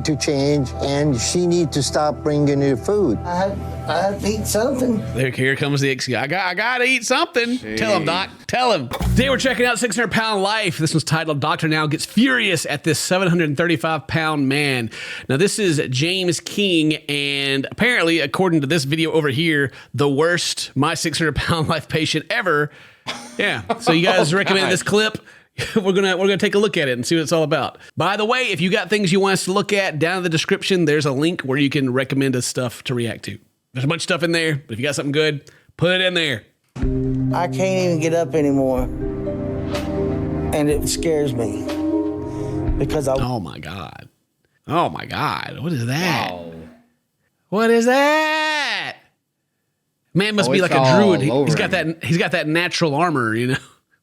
to change, and she need to stop bringing you food. I have to eat something. Here comes the excuse. I got to eat something. Jeez. Tell him, Doc. Tell him. Today we're checking out 600 Pound Life. This one's titled Doctor Now Gets Furious at This 735 Pound Man. Now this is James King, and apparently, according to this video over here, the worst My 600 Pound Life patient ever. Yeah. So you guys recommend this clip? We're gonna take a look at it and see what it's all about. By the way, if you got things you want us to look at, down in the description, there's a link where you can recommend us stuff to react to. There's a bunch of stuff in there, but if you got something good, put it in there. I can't even get up anymore, and it scares me because Oh my God. Oh my God. What is that? Wow. What is that? Man must be it's like a druid. all He's over got that natural armor, you know.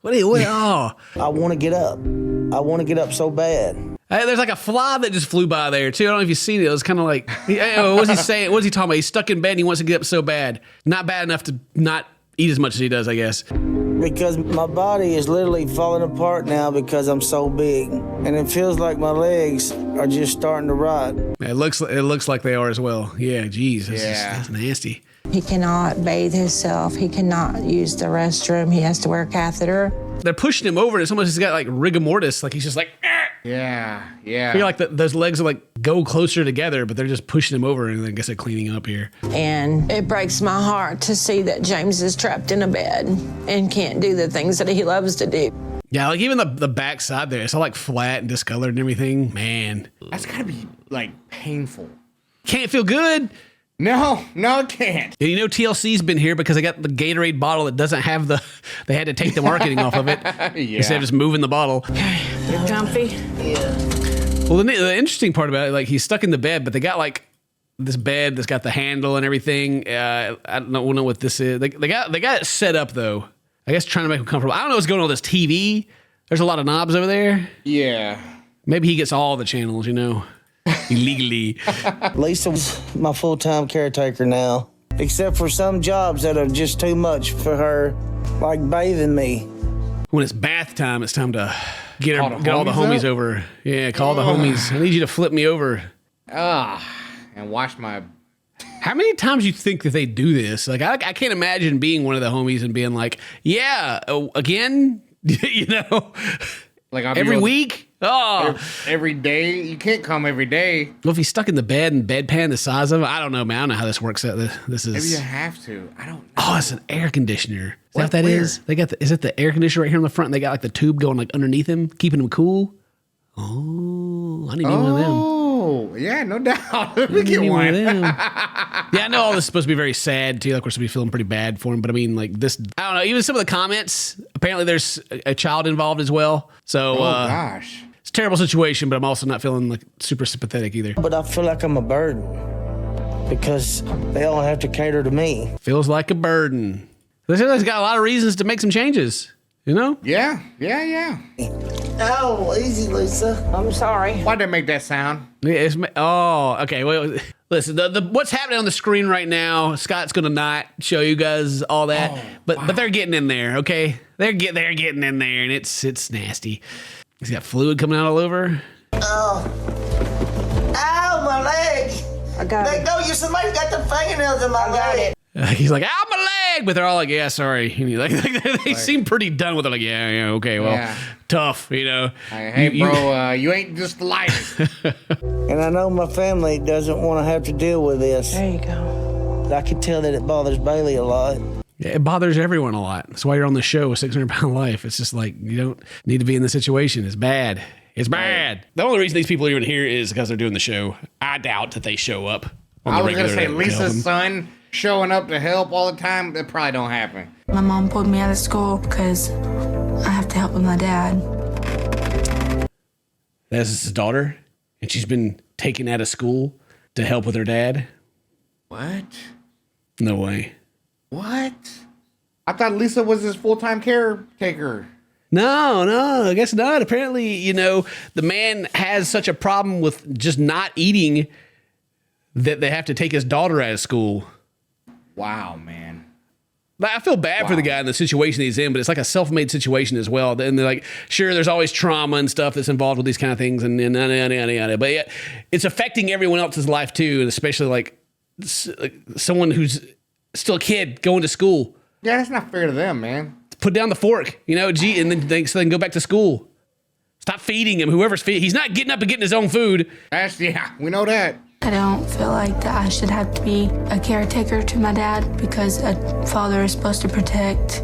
Oh. I want to get up. I want to get up so bad. Hey, there's like a fly that just flew by there too. I don't know if you've seen it. It was kind of like, what was he saying? What was he talking about? He's stuck in bed and he wants to get up so bad. Not bad enough to not eat as much as he does, I guess. Because my body is literally falling apart now because I'm so big, and it feels like my legs are just starting to rot. It looks like they are as well. Yeah, geez, that's nasty. He cannot bathe himself. He cannot use the restroom. He has to wear a catheter. They're pushing him over, and it's almost he's got like rigor mortis. Like he's just like, Yeah. I feel like those legs are like go closer together, but they're just pushing him over, and I guess they're cleaning up here. And it breaks my heart to see that James is trapped in a bed and can't do the things that he loves to do. Yeah, like even the back side there, it's all like flat and discolored and everything. Man, That's gotta be like painful. can't feel good. No, it can't. And you know TLC's been here because they got the Gatorade bottle that doesn't have they had to take the marketing off of it instead of just moving the bottle. You're comfy? Yeah. Well, the interesting part about it, like he's stuck in the bed, but they got like this bed that's got the handle and everything. I don't know what this is. They got it set up though. I guess trying to make him comfortable. I don't know what's going on with this TV. There's a lot of knobs over there. Yeah. Maybe he gets all the channels, you know, illegally. Lisa's my full-time caretaker now, except for some jobs that are just too much for her, like bathing me. When it's bath time, it's time to get all the homies homies over. Yeah, call the homies. I need you to flip me over. And wash my... How many times you think that they do this? Like, I can't imagine being one of the homies and being like, yeah, again, you know, Like I'll every week. Oh, every day. You can't come every day. well, if he's stuck in the bed and bedpan the size of it, I don't know, man. I don't know how this works. This Maybe you is. have to. I don't know. Oh, it's an air conditioner. Is that what that Where? is? They got is it the air conditioner right here on the front? And they got like the tube going like underneath him, keeping him cool. Oh, I need to be one of them. Oh, yeah, no doubt. Let me get Need one of one. them. Yeah, I know all this is supposed to be very sad too. Like we're supposed to be feeling pretty bad for him, but I mean, like this, I don't know. Even some of the comments, apparently there's a child involved as well. So, Oh, gosh. it's a terrible situation. But I'm also not feeling like super sympathetic either. But I feel like I'm a burden because they all have to cater to me. Feels like a burden. They said he's got a lot of reasons to make some changes. You know? Yeah. Oh, easy, Lisa. I'm sorry. Why'd they make that sound? Yeah, okay. Well, listen, the what's happening on the screen right now, Scott's gonna not show you guys all that, but they're getting in there. Okay, they're getting in there, and it's nasty. He's got fluid coming out all over. Oh. Ow, my leg. I got Let it. go. Somebody got the fingernails in my leg. He's like, ow, my leg, but they're all like, yeah, sorry. And he's like, they seem pretty done with it. Like, yeah, okay, well, Yeah. tough, you know. Hey, bro, you ain't just the lightest. And I know my family doesn't want to have to deal with this. There you go. I can tell that it bothers Bailey a lot. Yeah, it bothers everyone a lot. That's why you're on the show with 600 Pound Life. It's just like, you don't need to be in this situation. It's bad. It's bad. The only reason these people are even here is because they're doing the show. I doubt that they show up. I was going to say, to help them. Lisa's son showing up to help all the time, that probably don't happen. My mom pulled me out of school because I have to help with my dad. That's his daughter, and she's been taken out of school to help with her dad. What? No way. What? I thought Lisa was his full-time caretaker. No, I guess not. Apparently, you know, the man has such a problem with just not eating that they have to take his daughter out of school. Wow, man. I feel bad for the guy in the situation he's in, but it's like a self-made situation as well. And they're like, sure, there's always trauma and stuff that's involved with these kind of things, and yada, yada, yada, yada. But yeah, it's affecting everyone else's life too, and especially like someone who's still a kid going to school. Yeah, that's not fair to them, man. Put down the fork, you know, and then they can go back to school. Stop feeding him. Whoever's feeding, he's not getting up and getting his own food. Yeah, we know that. I don't feel like that I should have to be a caretaker to my dad because a father is supposed to protect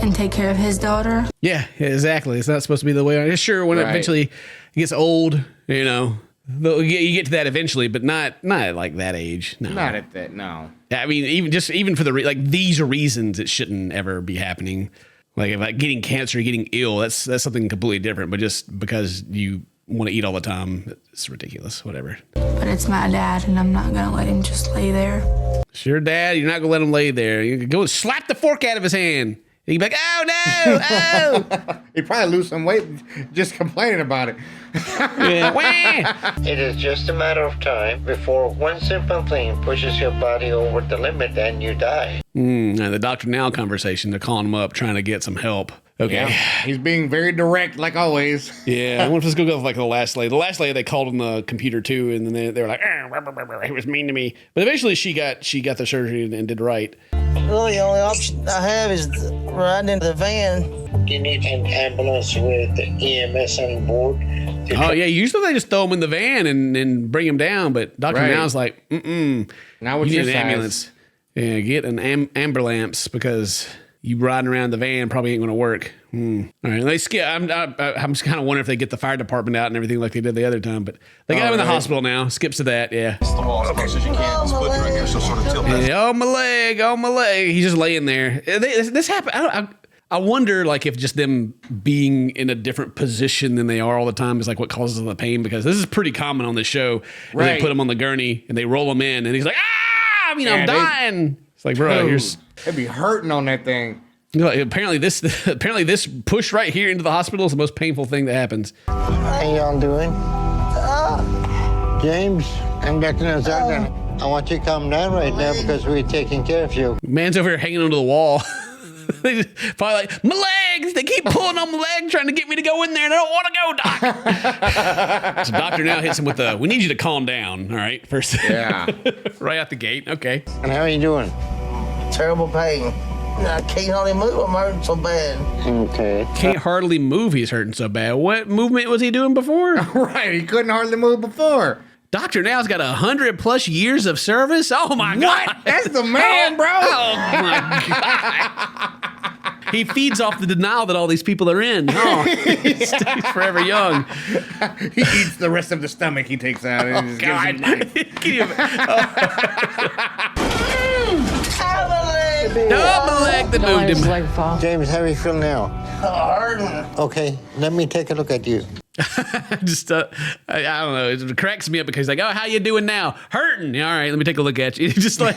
and take care of his daughter. Yeah, exactly. It's not supposed to be the way. Sure, when it eventually gets old, you know, you get to that eventually, but not at like that age. No. Not at that. No. I mean, even for these are reasons it shouldn't ever be happening. Like getting cancer, getting ill, that's something completely different. But just because you want to eat all the time, it's ridiculous. Whatever. But it's my dad, and I'm not gonna let him just lay there. It's your dad. You're not gonna let him lay there. You can go and slap the fork out of his hand. He'd be like, "Oh no, oh!" He'd probably lose some weight just complaining about it. Yeah. It is just a matter of time before one simple thing pushes your body over the limit and you die. The Dr. Now conversation, they're calling him up, trying to get some help. Okay. Yeah, he's being very direct, like always. Yeah, I wonder if let's go with like the last lady. The last lady, they called on the computer too, and then they were like, he was mean to me. But eventually she got the surgery and did right. Really, the only option I have is riding in the van. You need an ambulance with the EMS on board. Oh yeah, usually they just throw him in the van and bring him down, but Dr. Now's like, Now with you your need an size. ambulance. Yeah, get an ambulance because you riding around the van probably ain't going to work. All right, they skip. I'm just kind of wondering if they get the fire department out and everything like they did the other time, but they got him in the hospital now. Skips to that, yeah. The wall as close as you can. Just put it right here. She'll sort of tilt that. Yeah, oh my leg. He's just laying there. This happened. I wonder, like, if just them being in a different position than they are all the time is like what causes the pain, because this is pretty common on this show. Where they put him on the gurney and they roll him in, and he's like, I'm dying. It's like, bro, they'd be hurting on that thing. You know, apparently this push right here into the hospital is the most painful thing that happens. How y'all doing? James, I'm Dr. Nazar. I want you to come down right now because we're taking care of you. Man's over here hanging onto the wall. Probably like, my legs, they keep pulling on my leg trying to get me to go in there and I don't want to go, doc. So Doctor Now hits him with we need you to calm down, all right? First, right out the gate, okay. And how are you doing? Terrible pain. I can't hardly move. I'm hurting so bad. Okay. Can't hardly move, he's hurting so bad. What movement was he doing before? Right, he couldn't hardly move before. Doctor Now's got 100+ years of service. Oh my God. That's the man, bro. Oh my God. He feeds off the denial that all these people are in. Oh, he's forever young. He eats the rest of the stomach he takes out. And just gives him life. Can you double leg that Don't let moved his him. leg fall. James, how do you feel now? Hurting. Okay, let me take a look at you. Just I don't know. It cracks me up because he's like, "Oh, how you doing now? Hurting? All right, let me take a look at you." Just kind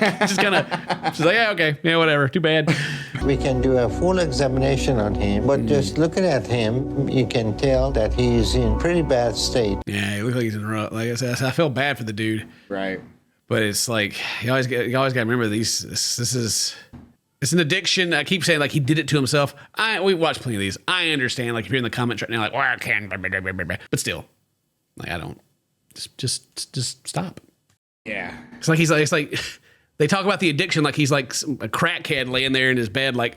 of, she's like, "Yeah, okay, yeah, whatever. Too bad." We can do a full examination on him, but just looking at him, you can tell that he's in pretty bad state. Yeah, he looks like he's in rut. Like I said, I feel bad for the dude. Right. But it's like you always got to remember these. This is it's an addiction. I keep saying like he did it to himself. We watched plenty of these. I understand. Like if you're in the comments right now, like, well, I can, but still, like I don't. Just stop. Yeah. It's like they talk about the addiction like he's like a crackhead laying there in his bed, like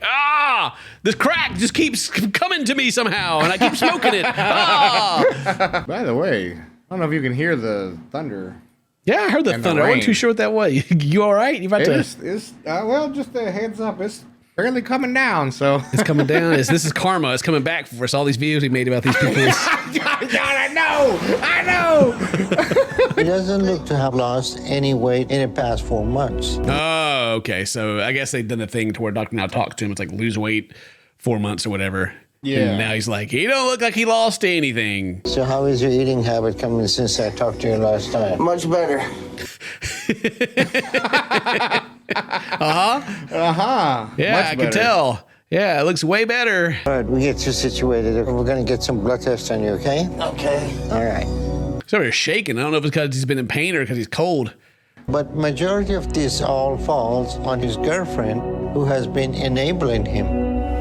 this crack just keeps coming to me somehow, and I keep smoking it. By the way, I don't know if you can hear the thunder. Yeah, I heard the And the thunder. I wasn't rain. too sure what that was. You all right? You about to? Well, just a heads up. It's barely coming down, so. It's coming down. This is karma. It's coming back for us. All these videos we made about these people. God, I know. He doesn't look to have lost any weight in the past 4 months. Oh, okay. So I guess they've done a thing to where Dr. Now talks to him. It's like lose weight 4 months or whatever. Yeah. And now he's like, he don't look like he lost anything. So how is your eating habit coming since I talked to you last time? Much better. Yeah, I can tell. Yeah, it looks way better. All right, we get you situated. We're going to get some blood tests on you, okay? Okay. All right. He's over here shaking. I don't know if it's because he's been in pain or because he's cold. But majority of this all falls on his girlfriend who has been enabling him.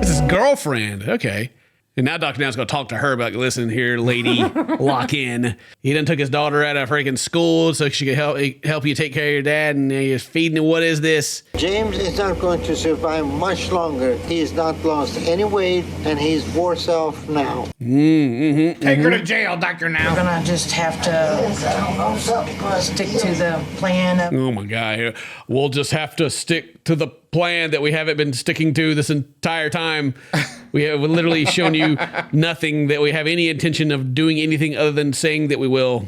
It's his girlfriend. Okay. And now Dr. Now's going to talk to her about, listen here, lady, lock in. He done took his daughter out of freaking school so she could help you take care of your dad, and now you're feeding him. What is this? James is not going to survive much longer. He has not lost any weight, and he's worse off now. Take her to jail, Dr. Now. We're gonna just have to stick to the plan. Oh my God. We'll just have to stick to the plan that we haven't been sticking to this entire time. We have literally shown you nothing that we have any intention of doing anything other than saying that we will.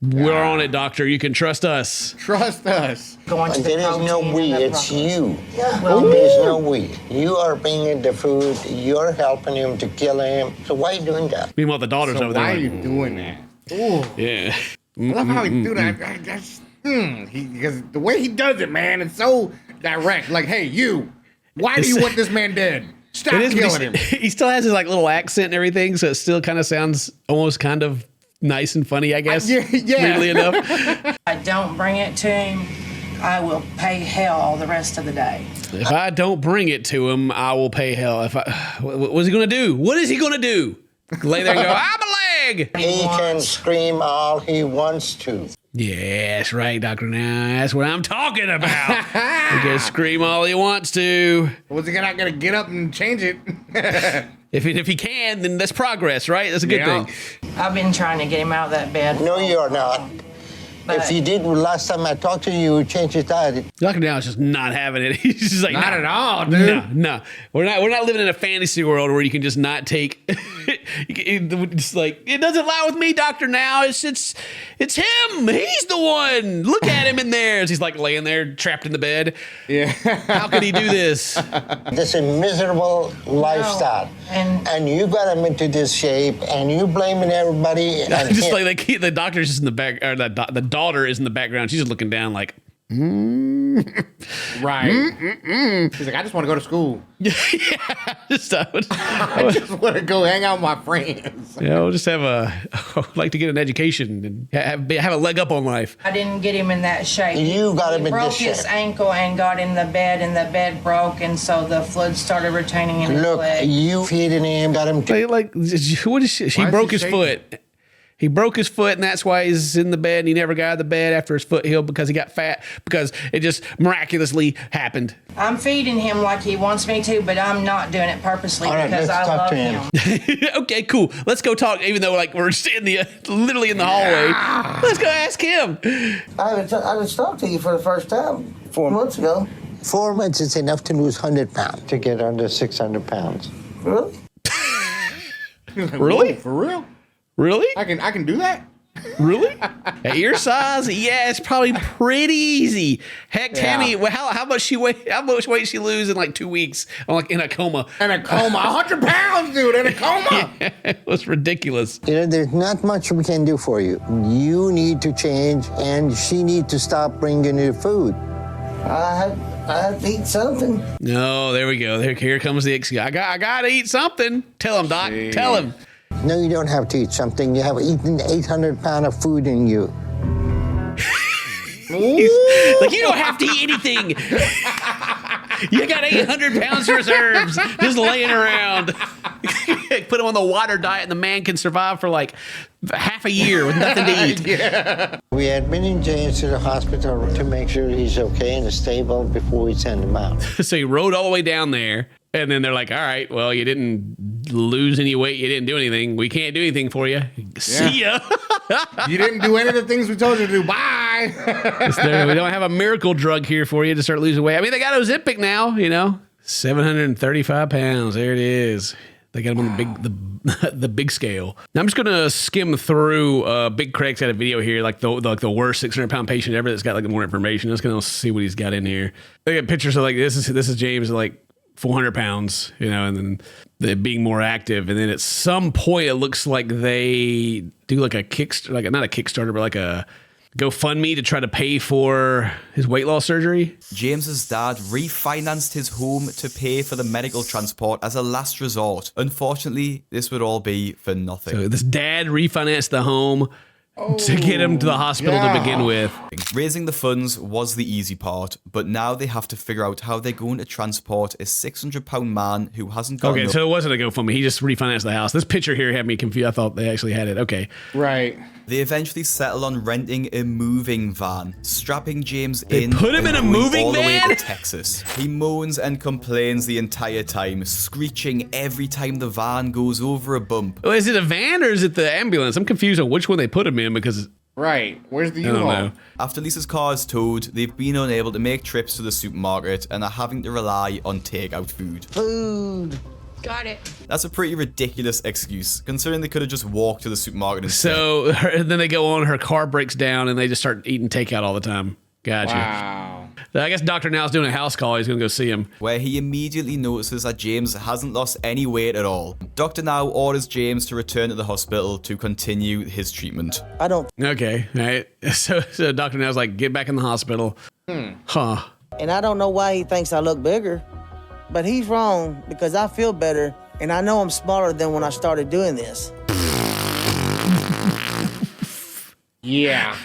We're on it, doctor. You can trust us. Trust us. Going to There is no we, it's you. Well, There's no we. You are bringing the food. You're helping him to kill him. So why are you doing that? Meanwhile, the daughter's So over there. why are you like, doing that? Ooh. yeah. I love how he do that. Because the way he does it, man, it's so direct. Like, hey, you, why do you want this man dead? Stop killing him. He still has his like little accent and everything, so it still kind of sounds almost kind of nice and funny, I guess. Yeah. Weirdly enough. if I don't bring it to him, I will pay hell all the rest of the day. If I don't bring it to him, I will pay hell. What's he gonna do? What is he gonna do? Lay there and go, I'm a leg. He can scream all he wants to. Yeah, that's right, Dr. Now. That's what I'm talking about. He can scream all he wants to. Was he not gonna get up and change it? If he can, then that's progress, right? That's a good Yeah. thing. I've been trying to get him out of that bed. No, you're not. If you did last time I talked to you, you changed your diet. Dr. Now is just not having it. He's just like, Not no, at all, dude. No. We're not living in a fantasy world where you can just not take. It's like, it doesn't lie with me, Dr. Now. It's him. He's the one. Look at him in there. As he's like laying there trapped in the bed. Yeah. How could he do this? This is a miserable lifestyle. And you got him into this shape, and you blaming everybody. And Just him. like the doctor's just in the back, or the daughter is in the background. She's just looking down like, Right. He's like, I just want to go to school. I I just want to go hang out with my friends. we'll just I'd like to get an education and have a leg up on life. I didn't get him in that shape. You got him He in broke this his shape. ankle and got in the bed, and the bed broke, and so the fluid started retaining in his Look, leg. you feeding him, got him. Like what is she? He Why is broke he his shaking? foot. He broke his foot, and that's why he's in the bed. And he never got out of the bed after his foot healed because he got fat, because it just miraculously happened. I'm feeding him like he wants me to, but I'm not doing it purposely All right, because let's I talk love to him. Okay, cool. Let's go talk. Even though like we're just literally in the hallway, let's go ask him. I just talked to you for the first time 4 months ago. 4 months is enough to lose 100 pounds, to get under 600 pounds. Really? Really? For real? Really? I can do that? Really? At your size? Yeah, it's probably pretty easy. Heck, Tammy, how much weight she lose in like 2 weeks? Like in a coma. In a coma. 100 pounds, dude, in a coma. It was ridiculous. You know, there's not much we can do for you. You need to change, and she needs to stop bringing you food. I have to eat something. No, there we go. Here comes the excuse. I got to eat something. Tell him, Doc. Tell him. No, you don't have to eat something. You have eaten 800 pounds of food in you. Like, you don't have to eat anything. You got 800 pounds reserves just laying around. Put him on the water diet, and the man can survive for like half a year with nothing to eat. Yeah. We admitted James to the hospital to make sure he's okay and stable before we send him out. So he rode all the way down there, and then they're like, all right, well, you didn't lose any weight. You didn't do anything. We can't do anything for you. See ya. You didn't do any of the things we told you to do. Bye. We don't have a miracle drug here for you to start losing weight. I mean, they got Ozempic now, 735 pounds. There it is. They got him on the big scale. Now I'm just gonna skim through. Big Craig's got a video here, like the worst 600-pound patient ever. That's got like more information. I'm just gonna see what he's got in here. They got pictures of like this is James like 400 pounds, and then they being more active. And then at some point it looks like they do like a Kickstarter, not a Kickstarter, but like a GoFundMe to try to pay for his weight loss surgery. James's dad refinanced his home to pay for the medical transport as a last resort. Unfortunately, this would all be for nothing. So this dad refinanced the home to get him to the hospital to begin with. Raising the funds was the easy part, but now they have to figure out how they're going to transport a £600 man who hasn't got Okay, so it wasn't a GoFundMe. He just refinanced the house. This picture here had me confused. I thought they actually had it. Okay. Right. They eventually settle on renting a moving van, strapping James They in. put him in a and going moving all the way van? to Texas. He moans and complains the entire time, screeching every time the van goes over a bump. Well, is it a van or is it the ambulance? I'm confused on which one they put him in because Right. Where's the I don't U-Haul? know. After Lisa's car is towed, they've been unable to make trips to the supermarket and are having to rely on takeout food. Food. Got it. That's a pretty ridiculous excuse, considering they could have just walked to the supermarket instead. So then they go on, her car breaks down, and they just start eating takeout all the time. Gotcha. Wow. I guess Dr. Now's doing a house call. He's going to go see him. Where he immediately notices that James hasn't lost any weight at all. Dr. Now orders James to return to the hospital to continue his treatment. I don't. Okay, all right. So Dr. Now's like, get back in the hospital. Huh. And I don't know why he thinks I look bigger. But he's wrong because I feel better and I know I'm smaller than when I started doing this. Yeah.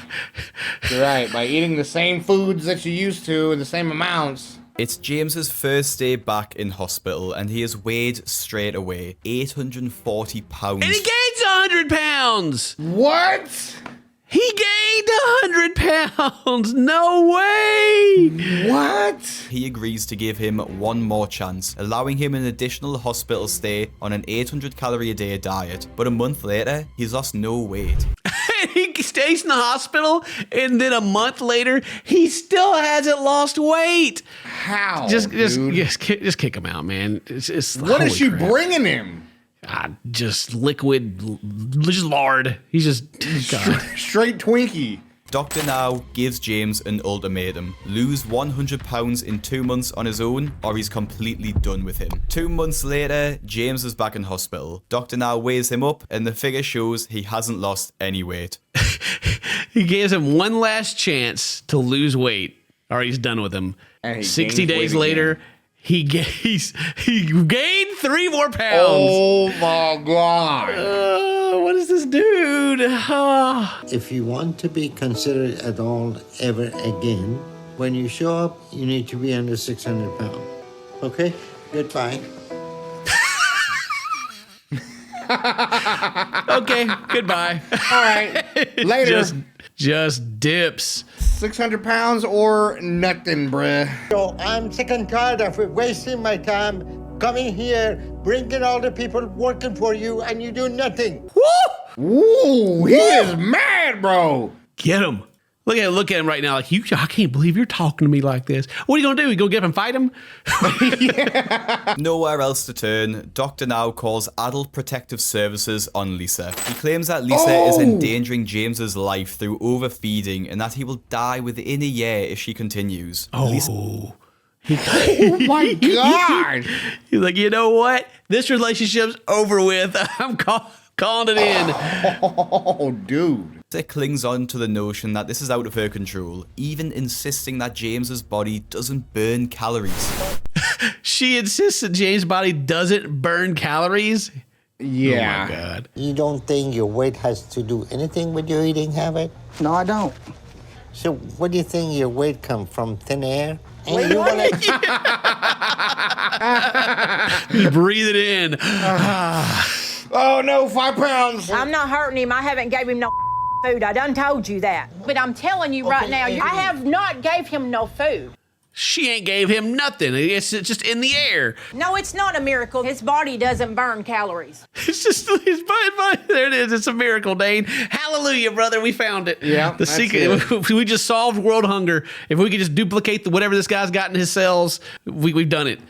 You're right. By eating the same foods that you used to in the same amounts. It's James's first day back in hospital, and he is weighed straight away, 840 pounds. And he gains 100 pounds. What? He gained 100 pounds. No way. What? He agrees to give him one more chance, allowing him an additional hospital stay on an 800 calorie a day diet. But a month later, he's lost no weight. He stays in the hospital, and then a month later, he still hasn't lost weight. How? Just dude? kick him out, man. It's What is holy she crap. bringing him? Just liquid, just lard. He's just God. Straight Twinkie. Dr. Now gives James an ultimatum. Lose 100 pounds in 2 months on his own, or he's completely done with him. 2 months later, James is back in hospital. Dr. Now weighs him up, and the figure shows he hasn't lost any weight. He gives him one last chance to lose weight, or he's done with him. And he 60 gains days weight later, again. he gained 3 more pounds. Oh my God. What is this dude? If you want to be considered at all ever again, when you show up, you need to be under 600 pounds. Okay? Goodbye. Okay, goodbye. All right. Later. Just dips. 600 pounds or nothing, bruh. So I'm sick and tired of wasting my time coming here, bringing all the people working for you, and you do nothing. Ooh, he is mad, bro. Get him. Look at him right now. Like, I can't believe you're talking to me like this. What are you gonna do? You gonna get up and fight him? Nowhere else to turn, Dr. Now calls Adult Protective Services on Lisa. He claims that Lisa is endangering James's life through overfeeding and that he will die within a year if she continues. Oh. Oh my God. He's like, you know what? This relationship's over with. I'm calling it in. Oh, dude. Lisa clings on to the notion that this is out of her control, even insisting that James's body doesn't burn calories. She insists that James' body doesn't burn calories. Yeah. Oh my God. You don't think your weight has to do anything with your eating habit? No, I don't. So what do you think your weight come from? Thin air? And you wanna... Just breathe it in. Oh no, 5 pounds. I'm not hurting him. I haven't gave him no food. I done told you that. But I'm telling you right now, I have not gave him no food. She ain't gave him nothing. It's just in the air. No, it's not a miracle. His body doesn't burn calories. It's just his body. There it is. It's a miracle, Dane. Hallelujah, brother. We found it. Yeah, The that's secret. We just solved world hunger. If we could just duplicate whatever this guy's got in his cells, we've done it.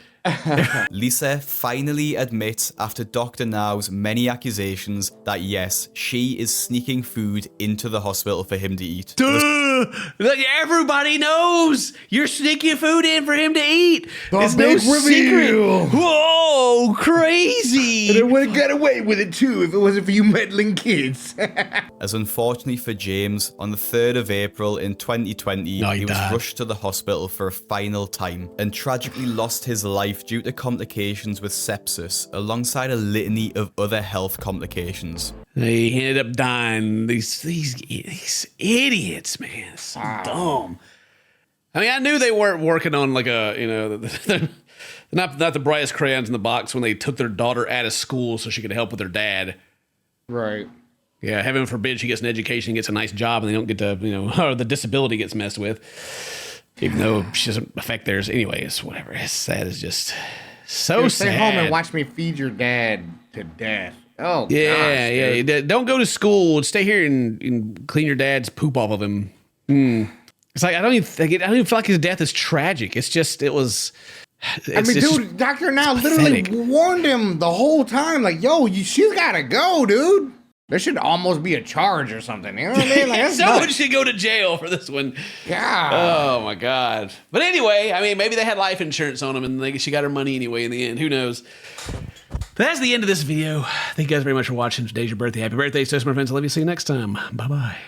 Lisa finally admits, after Dr. Now's many accusations, that yes, she is sneaking food into the hospital for him to eat. Duh! Like, everybody knows you're sneaking food in for him to eat. It's no big secret. reveal. Whoa, crazy. And I would have got away with it too if it wasn't for you meddling kids. As unfortunately for James, on the 3rd of April in 2020, he he was died. rushed to the hospital for a final time and tragically lost his life due to complications with sepsis, alongside a litany of other health complications. He ended up dying. These idiots, man. So dumb. I mean, I knew they weren't working on like not the brightest crayons in the box when they took their daughter out of school so she could help with her dad. Right. Yeah, heaven forbid she gets an education, gets a nice job, and they don't get to, or the disability gets messed with. Even though she doesn't affect theirs. Anyway, it's whatever. That is just so sad. Stay home and watch me feed your dad to death. Oh, yeah, gosh, yeah. Don't go to school. Stay here and clean your dad's poop off of him. It's like I don't even feel like his death is tragic. It's just dude, Dr. Now literally warned him the whole time. Like, yo, she's gotta go, dude. There should almost be a charge or something. You know what I mean? Like, someone should go to jail for this one. Yeah. Oh my God. But anyway, I mean, maybe they had life insurance on them and she got her money anyway in the end. Who knows? But that's the end of this video. Thank you guys very much for watching. Today's your birthday. Happy birthday, so my friends. I love you. See you next time. Bye-bye.